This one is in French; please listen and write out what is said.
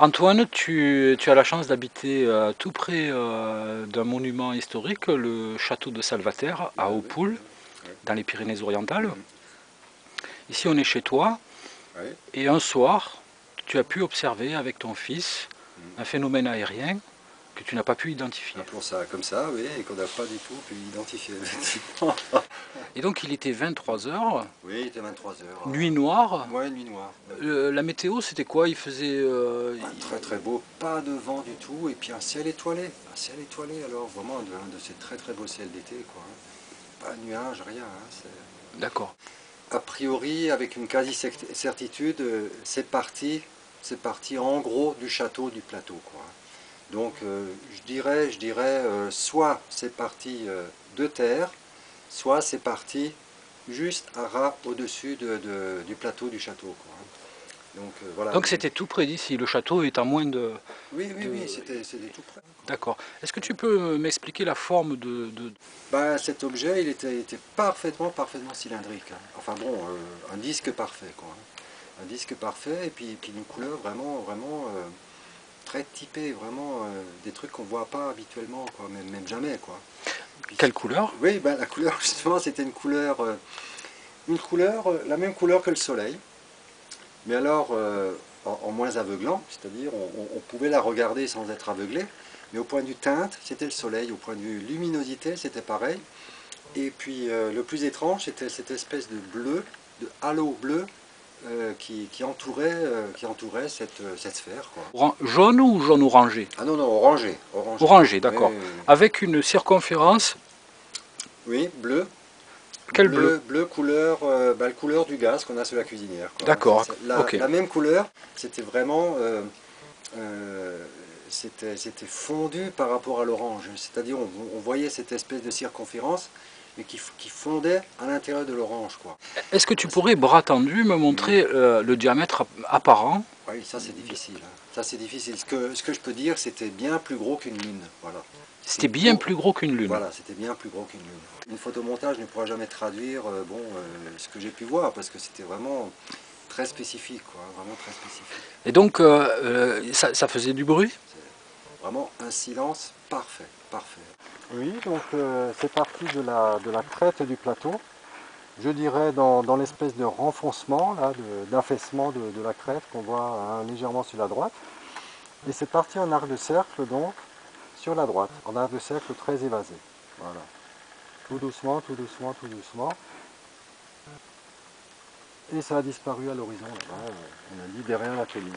Antoine, tu as la chance d'habiter tout près d'un monument historique, le château de Salvaterre à Oui, Hautpoul, oui. dans les Pyrénées-Orientales. Mhm. Ici, on est chez toi Oui. et un soir, tu as pu observer avec ton fils Mhm. un phénomène aérien que tu n'as pas pu identifier. Appelons ça comme ça, oui, et qu'on n'a pas du tout pu identifier, effectivement. Et donc, il était 23 heures, Oui, il était 23 heures. nuit noire. Ouais, nuit noire. Ouais. La météo, c'était quoi? Il faisait... Très très beau, pas de vent du tout, et puis un ciel étoilé. Un ciel étoilé, alors vraiment un de ces très très beaux ciels d'été, quoi. Pas de nuages, rien. D'accord. A priori, avec une quasi-certitude, c'est parti en gros du château du plateau, quoi. Donc je dirais, soit c'est parti de terre, soit c'est parti juste à ras au-dessus du plateau du château, quoi. Donc voilà. Donc, c'était tout près d'ici. Le château est à moins de... Oui, oui, de... oui, c'était tout près. D'accord. Est-ce que tu peux m'expliquer la forme Ben, cet objet, il était parfaitement cylindrique, hein. Enfin bon, un disque parfait, quoi. Un disque parfait, et puis une couleur vraiment très typée, vraiment des trucs qu'on voit pas habituellement, quoi, même jamais, quoi. Puis Quelle couleur? oui, ben, la couleur, justement, c'était une couleur, la même couleur que le soleil, mais alors en moins aveuglant, c'est-à-dire on pouvait la regarder sans être aveuglé, mais au point de vue teinte, c'était le soleil, au point de vue luminosité, c'était pareil. Et puis le plus étrange, c'était cette espèce de bleu, de halo bleu, qui entourait cette sphère, quoi. Jaune ou jaune orangé? Ah non, non, orangé, orangé. Orangé, Oui, oui, d'accord. oui. Avec une circonférence, Oui, bleu, quel bleu? bleu couleur, bah, la couleur du gaz qu'on a sur la cuisinière, quoi. D'accord, La, ok. la même couleur, c'était vraiment, euh, c'était fondu par rapport à l'orange. C'est-à-dire, on voyait cette espèce de circonférence, mais qui fondait à l'intérieur de l'orange, quoi. Est-ce que tu pourrais, bras tendu, me Mhm. montrer le diamètre apparent? Oui, ça c'est difficile, hein. Ça c'est difficile. Ce que je peux dire, c'était bien plus gros qu'une lune. Voilà. C'était C'était bien beau. plus gros qu'une lune. Voilà, c'était bien plus gros qu'une lune. Une photomontage ne pourra jamais traduire ce que j'ai pu voir, parce que c'était vraiment très spécifique, quoi, vraiment très spécifique. Et donc, ça faisait du bruit? C'est vraiment un silence parfait, parfait. Oui, donc c'est parti de la crête du plateau, je dirais dans l'espèce de renfoncement, là, d'affaissement de la crête qu'on voit hein, légèrement sur la droite. Et c'est parti en arc de cercle, donc, sur la droite, en arc de cercle très évasé. Voilà. Tout doucement, tout doucement, tout doucement. Et ça a disparu à l'horizon, là-bas, on a dit derrière la colline.